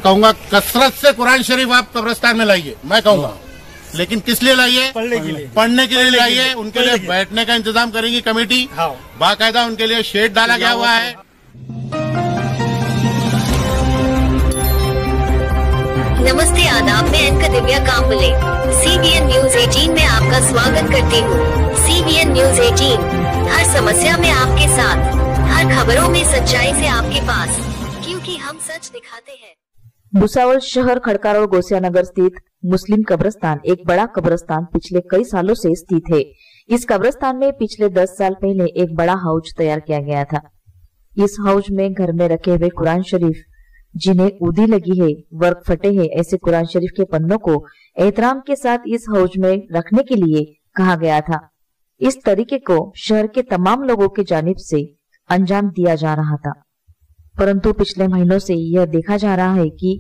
कहूँगा कसरत से कुरान शरीफ आप कब्रिस्तान में लाइए, मैं कहूँगा, लेकिन किस लिए लाइए? पढ़ने के लिए लाइए। उनके लिए बैठने का इंतजाम करेगी कमेटी, बाकायदा उनके लिए शेड डाला गया हुआ है। नमस्ते, आदाब, मैं anchor Divya Kamble CBN news 18 में आपका स्वागत करती हूँ। CBN न्यूज 18 हर समस्या में आपके साथ, हर खबरों में सच्चाई से आपके पास, क्योंकि हम सच दिखाते हैं। भुसावल शहर खड़कारोड गोसियानगर स्थित मुस्लिम कब्रिस्तान एक बड़ा कब्रिस्तान पिछले कई सालों से स्थित है। इस कब्रिस्तान में पिछले 10 साल पहले एक बड़ा हाउस तैयार किया गया था। इस हाउस में घर में रखे हुए कुरान शरीफ जिन्हें ऊदी लगी है, वर्क फटे हैं, ऐसे कुरान शरीफ के पन्नों को एहतराम के साथ इस हाउस में रखने के लिए कहा गया था। इस तरीके को शहर के तमाम लोगों की जानिब से अंजाम दिया जा रहा था, परंतु पिछले महीनों से यह देखा जा रहा है कि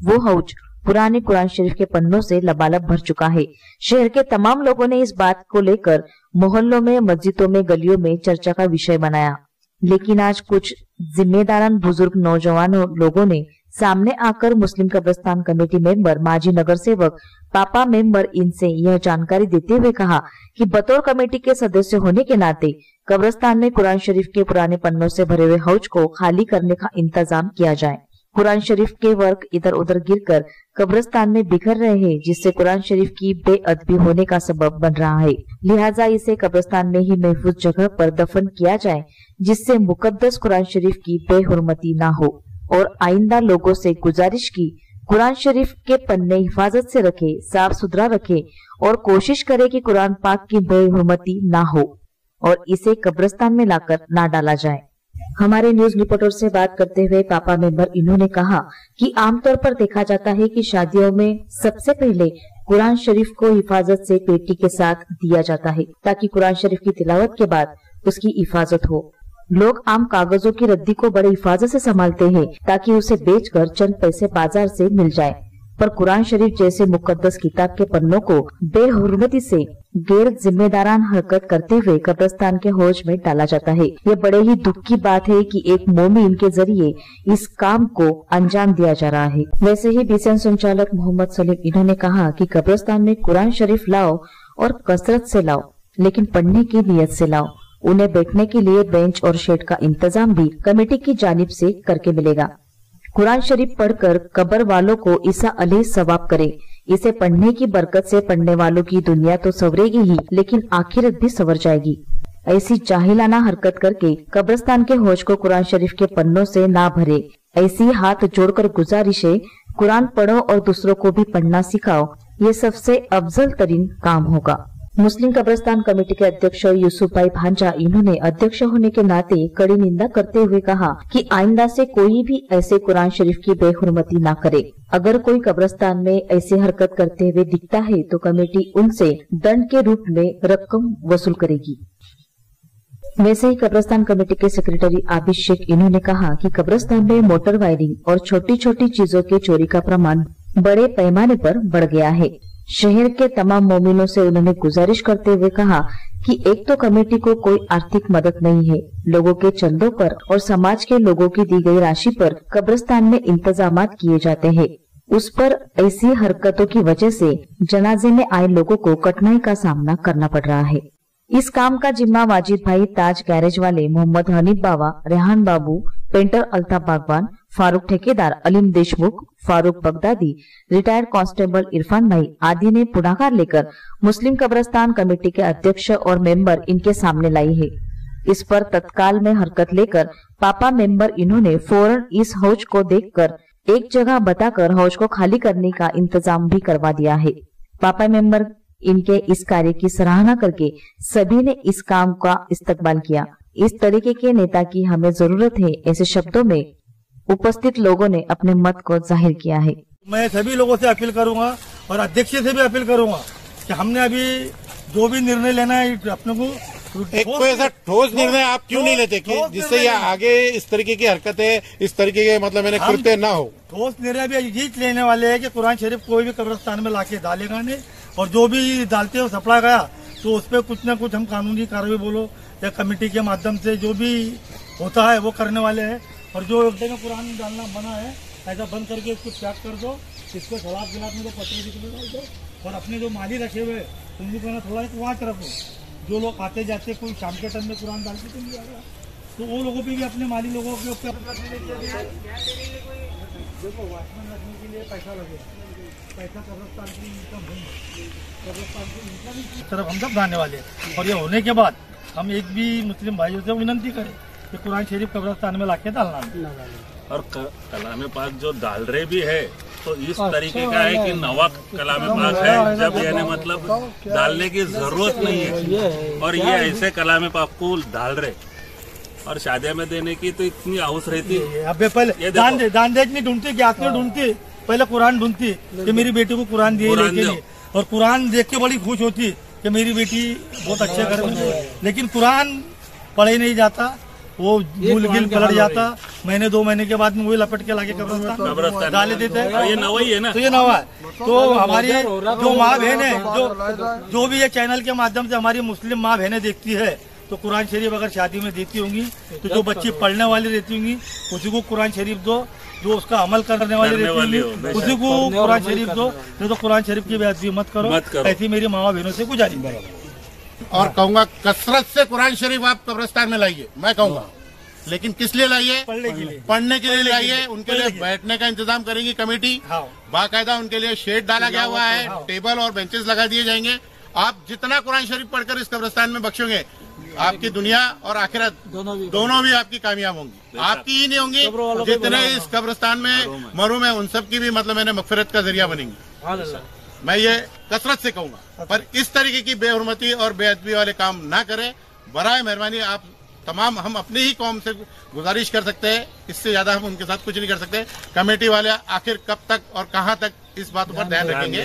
वो हाउस पुराने कुरान शरीफ के पन्नों से लबालब भर चुका है। शहर के तमाम लोगों ने इस बात को लेकर मोहल्लों में, मस्जिदों में, गलियों में चर्चा का विषय बनाया, लेकिन आज कुछ जिम्मेदारान बुजुर्ग नौजवान लोगों ने सामने आकर मुस्लिम कब्रिस्तान कमेटी मेंबर, माजी नगर सेवक, पापा मेंबर इनसे यह जानकारी देते हुए कहा कि बतौर कमेटी के सदस्य होने के नाते कब्रिस्तान में कुरान शरीफ के पुराने पन्नों से भरे हुए हाउस को खाली करने का इंतजाम किया जाए। कुरान शरीफ के वर्क इधर उधर गिरकर कब्रिस्तान में बिखर रहे हैं, जिससे कुरान शरीफ की बेअदबी होने का सबब बन रहा है। लिहाजा इसे कब्रिस्तान में ही महफूज जगह पर दफन किया जाए, जिससे मुकद्दस कुरान शरीफ की बेहुरमती न हो। और आइंदा लोगों से गुजारिश की कुरान शरीफ के पन्ने हिफाजत से रखे, साफ सुथरा रखे और कोशिश करे कि कुरान पाक की बेहुरमती न हो और इसे कब्रिस्तान में लाकर ना डाला जाए। हमारे न्यूज रिपोर्टर से बात करते हुए पापा मेंबर इन्होंने कहा कि आमतौर पर देखा जाता है कि शादियों में सबसे पहले कुरान शरीफ को हिफाजत से पेटी के साथ दिया जाता है, ताकि कुरान शरीफ की तिलावत के बाद उसकी हिफाजत हो। लोग आम कागजों की रद्दी को बड़े हिफाजत से संभालते हैं, ताकि उसे बेचकर चंद पैसे बाजार से मिल जाए, पर कुरान शरीफ जैसे मुकद्दस किताब के पन्नों को बेहुरमती से गैर जिम्मेदारान हरकत करते हुए कब्रिस्तान के हौज में डाला जाता है। यह बड़े ही दुख की बात है कि एक मोमिन के जरिए इस काम को अंजाम दिया जा रहा है। वैसे ही BCN संचालक मोहम्मद सलीम इन्होंने कहा कि कब्रिस्तान में कुरान शरीफ लाओ और कसरत से लाओ, लेकिन पढ़ने की नियत से लाओ। उन्हें बैठने के लिए बेंच और शेड का इंतजाम भी कमेटी की जानिब से करके मिलेगा। कुरान शरीफ पढ़कर कब्र वालों को ईसा अलैहि सवाब करे। इसे पढ़ने की बरकत से पढ़ने वालों की दुनिया तो संवरेगी ही, लेकिन आखिरत भी संवर जाएगी। ऐसी जाहिलाना हरकत करके कब्रिस्तान के हौज को कुरान शरीफ के पन्नों से ना भरे। ऐसी हाथ जोड़कर गुजारिश है, कुरान पढ़ो और दूसरों को भी पढ़ना सिखाओ। ये सबसे अफजल तरीन काम होगा। मुस्लिम कब्रिस्तान कमेटी के अध्यक्ष यूसुफ भाई भांजा इन्होंने अध्यक्ष होने के नाते कड़ी निंदा करते हुए कहा कि आइंदा से कोई भी ऐसे कुरान शरीफ की बेहुरमती ना करे। अगर कोई कब्रिस्तान में ऐसी हरकत करते हुए दिखता है तो कमेटी उनसे दंड के रूप में रकम वसूल करेगी। वैसे ही कब्रिस्तान कमेटी के सेक्रेटरी आबिद शेख इन्होंने कहा कि कब्रिस्तान में मोटर वायरिंग और छोटी छोटी चीजों के चोरी का प्रमाण बड़े पैमाने पर बढ़ गया है। शहर के तमाम मोमिनों से उन्होंने गुजारिश करते हुए कहा कि एक तो कमेटी को कोई आर्थिक मदद नहीं है, लोगों के चंदों पर और समाज के लोगों की दी गई राशि पर कब्रिस्तान में इंतजामात किए जाते हैं। उस पर ऐसी हरकतों की वजह से जनाजे में आए लोगों को कठिनाई का सामना करना पड़ रहा है। इस काम का जिम्मा वाजिद भाई, ताज गैरेज वाले मोहम्मद हनीफ बाबा, रेहान बाबू, पेंटर अल्ताफ बागवान, फारूक ठेकेदार, Aleem Deshmukh, Farooq Baghdadi, retired constable Irfan भाई आदि ने पुढाकार लेकर मुस्लिम कब्रिस्तान कमेटी के अध्यक्ष और मेंबर इनके सामने लाई है। इस पर तत्काल में हरकत लेकर पापा मेंबर इन्होंने फौरन इस हौज को देखकर एक जगह बताकर हौज को खाली करने का इंतजाम भी करवा दिया है। पापा मेंबर इनके इस कार्य की सराहना करके सभी ने इस काम का इस्तकबाल किया। इस तरीके के नेता की हमें जरूरत है, ऐसे शब्दों में उपस्थित लोगों ने अपने मत को जाहिर किया है। मैं सभी लोगों से अपील करूंगा और अध्यक्ष से भी अपील करूंगा कि हमने अभी जो भी निर्णय लेना है अपने को एक कोई ऐसा ठोस निर्णय आप क्यों नहीं लेते कि जिससे ये आगे इस तरीके की हरकतें, इस तरीके के मतलब मैंने कृत्य ना हो। ठोस निर्णय भी यही लेने वाले हैं कि कुरान शरीफ कोई भी कब्रिस्तान में लाके डालेगा नहीं, और जो भी डालते हो सपड़ा गया तो उस पर कुछ न कुछ हम कानूनी कार्रवाई बोलो या कमेटी के माध्यम से जो भी होता है वो करने वाले हैं। और जो अड्डे में कुरान डालना बना है ऐसा बंद करके इसको पैक कर दो, इसको सलाद गिलास में तो पत्थर दिखने डाल दो, और अपने जो माली रखे हुए तुम भी कहना थोड़ा वहाँ रखो। जो लोग आते जाते कोई शाम के टाइम में कुरान डाल के तुम भी आ रहा, तो वो लोगों पे भी अपने माली लोगों के ऊपर देखो वॉचमैन रखने के लिए पैसा लगेगा, पैसा कब्रिस्तान की इनकम है, कब्रिस्तान की इनकम तरफ हम सब जाने वाले हैं। और ये होने के बाद हम एक भी मुस्लिम भाइयों से विनती करें कि कुरान शरीफ कब्रिस्तान में लाके डालना और कलाम पाक जो डाल रहे भी है तो इस तरीके का है कि नवा कलाम पाक है, जब यानी मतलब डालने की जरूरत नहीं है, और ये ऐसे कलाम पाक को डाल रहे और शादिया में देने की तो इतनी आउस रहती है। अब पहले दान दे नहीं ढूंढती, ज्ञात में ढूंढती, पहले कुरान ढूंढती कि मेरी बेटी को कुरान दिए लेके नहीं, और कुरान देख के बड़ी खुश होती कि मेरी बेटी बहुत अच्छे घर में, लेकिन कुरान पढ़े नहीं जाता, वो मूल गिल पलट जाता, महीने 2 महीने के बाद में वही लपट के लाके कब्रिस्तान डाले देते हैं। ये नवा ही है ना, तो ये नवा है। तो हमारी जो माँ बहन है, जो भी ये चैनल के माध्यम से हमारी मुस्लिम माँ बहनें देखती है, तो कुरान शरीफ अगर शादी में देती होंगी तो जो बच्ची पढ़ने वाली रहती होंगी उसी को कुरान शरीफ दो, जो उसका अमल करने वाली रहती होंगी उसी को कुरान शरीफ दो, नहीं तो कुरान शरीफ की बेअदबी मत करो। ऐसी मेरी माँ बहनों से गुजारिश और कहूंगा कसरत से कुरान शरीफ आप कब्रिस्तान में लाइए, मैं कहूंगा, लेकिन किस लिए लाइए? पढ़ने के लिए लाइए। उनके लिए बैठने का इंतजाम करेंगी कमेटी, बाकायदा उनके लिए शेड डाला गया हुआ है, टेबल और बेंचेस लगा दिए जाएंगे। आप जितना कुरान शरीफ पढ़कर इस कब्रिस्तान में बख्शोगे, आपकी दुनिया और आखिरत दोनों भी आपकी कामयाब होंगी। आपकी ही नहीं होंगी, जितने इस कब्रिस्तान में मरूम है उन सब की भी मतलब मैंने मगफिरत का जरिया बनेंगी। मैं ये कसरत से कहूंगा, पर इस तरीके की बेहुरमती और बेअदबी वाले काम ना करें। बराए मेहरबानी आप तमाम, हम अपनी ही कौम से गुजारिश कर सकते हैं, इससे ज्यादा हम उनके साथ कुछ नहीं कर सकते। कमेटी वाले आखिर कब तक और कहां तक इस बात पर ध्यान रखेंगे?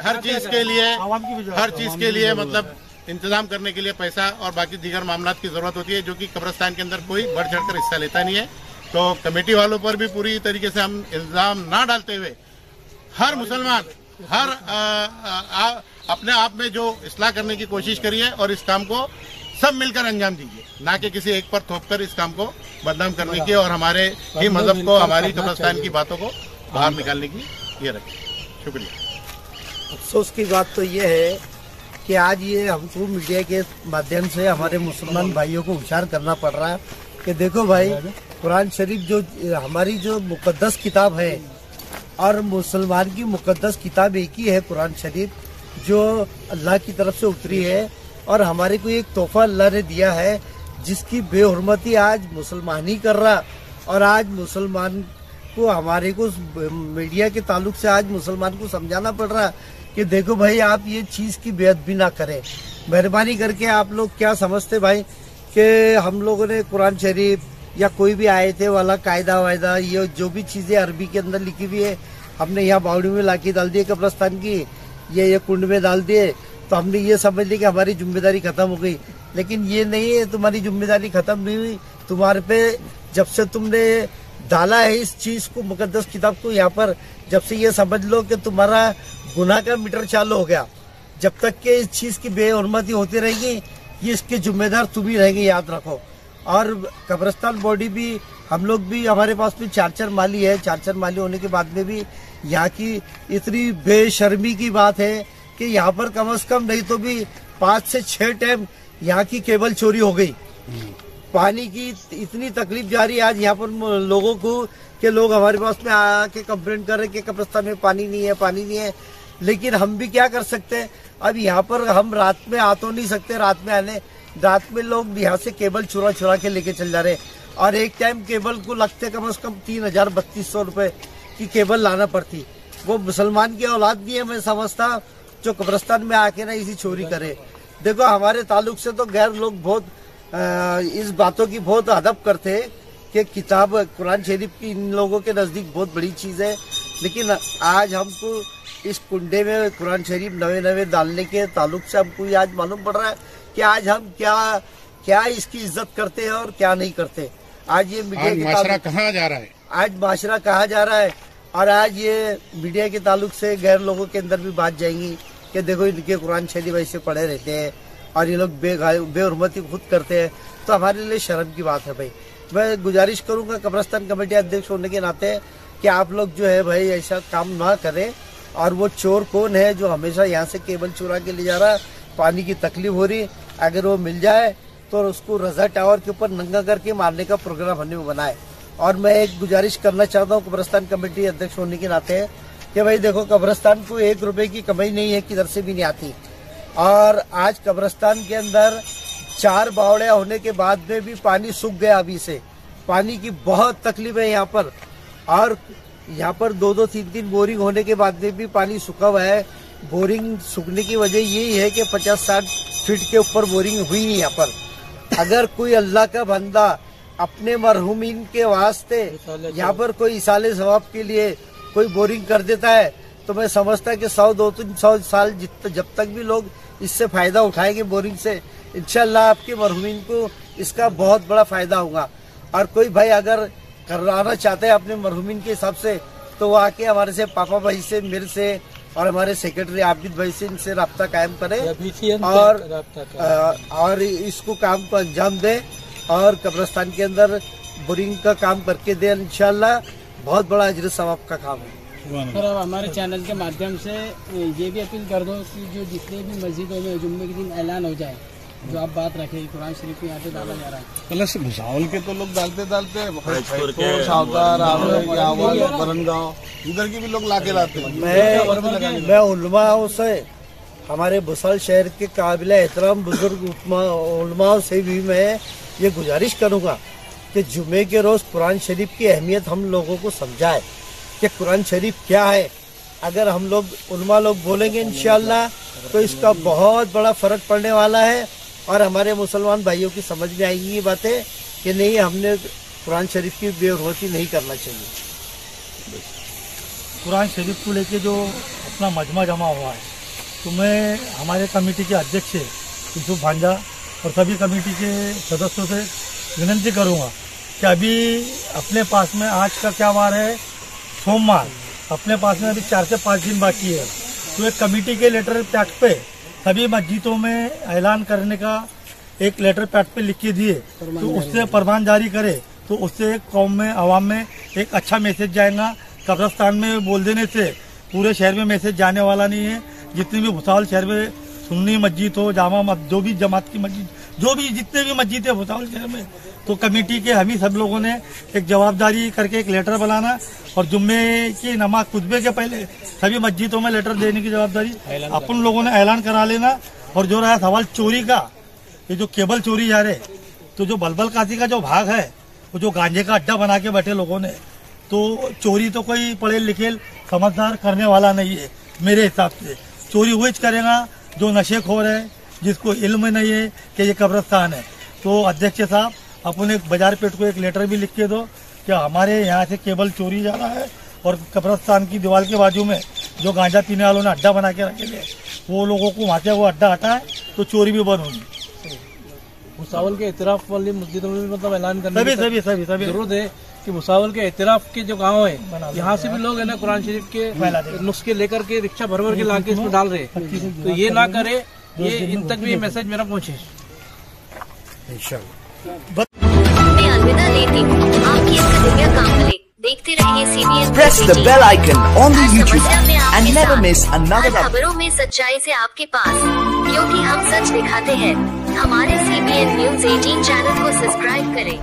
हर चीज के लिए मतलब इंतजाम करने के लिए पैसा और बाकी दीगर मामलात की जरूरत होती है, जो कि कब्रिस्तान के अंदर कोई बढ़ चढ़कर हिस्सा लेता नहीं है। तो कमेटी वालों पर भी पूरी तरीके से हम इल्जाम ना डालते हुए, हर मुसलमान अपने आप में जो इस्लाह करने की कोशिश करिए और इस काम को सब मिलकर अंजाम दीजिए, ना कि किसी एक पर थोपकर इस काम को बदनाम करने की और हमारे ही मजहब को, हमारी कब्रिस्तान की बातों को बाहर निकालने की ये रखें। शुक्रिया। अफसोस की बात तो ये है कि आज ये हमको मीडिया के माध्यम से हमारे मुसलमान भाइयों को होशियार करना पड़ रहा है कि देखो भाई, कुरान शरीफ जो हमारी जो मुकद्दस किताब है, और मुसलमान की मुकद्दस किताब एक ही है कुरान शरीफ, जो अल्लाह की तरफ से उतरी है और हमारे को एक तोहफा अल्लाह ने दिया है, जिसकी बेहुरमती आज मुसलमान ही कर रहा। और आज मुसलमान को, हमारे को मीडिया के ताल्लुक से आज मुसलमान को समझाना पड़ रहा कि देखो भाई, आप ये चीज की बेअदबी ना करें। मेहरबानी करके आप लोग क्या समझते भाई कि हम लोगों ने कुरान शरीफ या कोई भी आयते वाला कायदा वायदा, ये जो भी चीजें अरबी के अंदर लिखी हुई है, हमने यहाँ बावड़ी में लाके डाल दिए कब्रिस्तान की, ये कुंड में डाल दिए, तो हमने ये समझ लिया कि हमारी जिम्मेदारी खत्म हो गई। लेकिन ये नहीं है, तुम्हारी जिम्मेदारी खत्म नहीं हुई। तुम्हारे पे जब से तुमने डाला है इस चीज को, मुकद्दस किताब को यहाँ पर, जब से ये समझ लो कि तुम्हारा गुनाह का मीटर चालू हो गया। जब तक के इस चीज की बेहुरमती होती रहेगी, ये इसके जिम्मेदार तुम ही रहेंगे, याद रखो। और कब्रिस्तान बॉडी भी, हम लोग भी, हमारे पास भी 4 माली है। 4 माली होने के बाद में भी यहाँ की इतनी बेशर्मी की बात है कि यहाँ पर कम से कम नहीं तो भी 5 से 6 टाइम यहाँ की केबल चोरी हो गई। पानी की इतनी तकलीफ जा रही है आज यहाँ पर लोगों को कि लोग हमारे पास में आके कंप्लेंट कर रहे कि कब्रिस्तान में पानी नहीं है, पानी नहीं है। लेकिन हम भी क्या कर सकते हैं? अब यहाँ पर हम रात में आ तो नहीं सकते, रात में लोग यहाँ से केबल चुरा के लेके चल जा रहे हैं, और एक टाइम केबल को लगते कम से कम 3,000-3,200 रुपए की केबल लाना पड़ती। वो मुसलमान की औलाद नहीं है, मैं समझता, जो कब्रिस्तान में आके ना इसी चोरी करे। देखो, हमारे ताल्लुक से तो गैर लोग बहुत इस बातों की बहुत अदब करते हैं कि किताब कुरान शरीफ की इन लोगों के नजदीक बहुत बड़ी चीज है। लेकिन आज हमको इस कुंडे में कुरान शरीफ नवे डालने के ताल्लुक से हमको आज मालूम पड़ रहा है कि आज हम क्या इसकी इज्जत करते हैं और क्या नहीं करते। आज ये मीडिया के माशरा कहाँ जा रहा है, आज माशरा कहाँ जा रहा है, और आज ये मीडिया के ताल्लुक से गैर लोगों के अंदर भी बात जाएंगी कि देखो, इनके कुरान शरीफ ऐसे पढ़े रहते हैं और ये लोग बेहुरमती खुद करते हैं। तो हमारे लिए शर्म की बात है भाई। मैं गुजारिश करूंगा कब्रिस्तान कमेटी अध्यक्ष होने के नाते कि आप लोग जो है भाई ऐसा काम ना करें। और वो चोर कौन है जो हमेशा यहाँ से केबल चुरा के ले जा रहा, पानी की तकलीफ हो रही, अगर वो मिल जाए तो उसको रजा टावर के ऊपर नंगा करके मारने का प्रोग्राम हमने बनाए। और मैं एक गुजारिश करना चाहता हूँ कब्रिस्तान कमेटी अध्यक्ष होने के नाते कि भाई देखो, कब्रिस्तान को 1 रुपए की कमाई नहीं है, किधर से भी नहीं आती। और आज कब्रिस्तान के अंदर 4 बावड़े होने के बाद में भी पानी सूख गया। अभी से पानी की बहुत तकलीफ है यहाँ पर। और यहाँ पर 2-2, 3-3 बोरिंग होने के बाद में भी पानी सूखा हुआ है। बोरिंग सूखने की वजह यही है कि 50-60 फीट के ऊपर बोरिंग हुई नहीं यहाँ पर। अगर कोई अल्लाह का बंदा अपने मरहुमीन के वास्ते यहाँ पर कोई इसाले सवाब के लिए कोई बोरिंग कर देता है तो मैं समझता कि 100-200 साल जब तक भी लोग इससे फायदा उठाएंगे बोरिंग से, इंशाल्लाह आपके मरहुमीन को इसका बहुत बड़ा फायदा होगा। और कोई भाई अगर करवाना चाहते हैं अपने मरहुमीन के हिसाब से तो वो आके हमारे से, पापा भाई से, मेरे से और हमारे सेक्रेटरी आबिद भाई से इनसे रब्ता कायम करे और इसको काम को अंजाम दे और कब्रिस्तान के अंदर बोरिंग का काम करके दे। इंशाल्लाह बहुत बड़ा अजर सवाब का काम है। सर अब हमारे चैनल के माध्यम से ये भी अपील कर दो कि जो जितने भी मस्जिदों में जुम्मे के दिन ऐलान हो जाए, जो आप बात रखें कुरान शरीफ में यहाँ पे डाला जा रहा है। प्लस भुसावल के तो लोग डालते बरनगांव इधर के भी लोग लाके लाते हैं। मैं उलमाओं से, हमारे भुसावल शहर के काबिल एहतराम बुजुर्ग उलमाओं से भी मैं ये गुजारिश करूँगा कि जुमे के रोज कुरान शरीफ की अहमियत हम लोगों को समझाए कि कुरान शरीफ क्या है। अगर हम लोग उलमा लोग बोलेंगे इंशाअल्लाह तो इसका बहुत बड़ा फर्क पड़ने वाला है और हमारे मुसलमान भाइयों की समझ में आएगी ये बातें कि नहीं, हमने कुरान शरीफ की बेरुखी नहीं करना चाहिए। कुरान शरीफ को लेके जो अपना मजमा जमा हुआ है तो मैं हमारे कमेटी के अध्यक्ष यूसुफ भांजा और सभी कमेटी के सदस्यों से विनती करूंगा कि अभी अपने पास में आज का क्या वार है, सोमवार, अपने पास में अभी 4 से 5 दिन बाकी है। तो एक कमेटी के लेटर पैड पे सभी मस्जिदों में ऐलान करने का एक लेटर पैड पे लिख के दिए तो उससे फरमान जारी करे तो उससे कौम में, आवाम में एक अच्छा मैसेज जाएगा। कब्रिस्तान में बोल देने से पूरे शहर में मैसेज जाने वाला नहीं है। जितनी भी भुसावल शहर में सुन्नी मस्जिद हो, जामा जो भी जमात की मस्जिद, जो भी जितने भी मस्जिद है भुसावल शहर में, तो कमेटी के हम ही सब लोगों ने एक जवाबदारी करके एक लेटर बनाना और जुम्मे की नमाज खुतबे के पहले सभी मस्जिदों में लेटर देने की जवाबदारी अपन लोगों ने ऐलान करा लेना। और जो रहा सवाल चोरी का, ये जो केबल चोरी जा रहे, तो जो बलबल काशी का जो भाग है वो जो गांजे का अड्डा बना के बैठे लोगों ने, तो चोरी तो कोई पढ़े लिखे समझदार करने वाला नहीं है मेरे हिसाब से। चोरी वही करेगा जो नशेखोर है, जिसको इल्म नहीं है कि ये कब्रिस्तान है। तो अध्यक्ष साहब, अपन एक बाजार पेट को एक लेटर भी लिख के दो कि हमारे यहाँ से केबल चोरी जा रहा है और कब्रिस्तान की दीवार के बाजू में जो गांजा पीने वालों ने अड्डा बना के रखे थे वो लोगों को वहाँ से वो अड्डा हटाए तो चोरी भी बंद होगी। भुसावल के एतराफ वाली मस्जिदों में भी मतलब ऐलान करने सभी जरूरत है कि भुसावल के एतराफ के जो गांव है यहाँ से भी लोग है ना कुरान शरीफ के नुस्खे लेकर के रिक्शा भर के लाके इसमें डाल रहे, तो ये ना करे, ये इन तक भी मैसेज मेरा पहुँचे। मैं अलविदा लेती हूँ, आपकी दिव्या कांबले। देखते रहिए CBN। Press the bell icon on the YouTube and never miss another update. खबरों में सच्चाई से आपके पास, क्योंकि हम सच दिखाते हैं। हमारे CBN News 18 चैनल को सब्सक्राइब करें।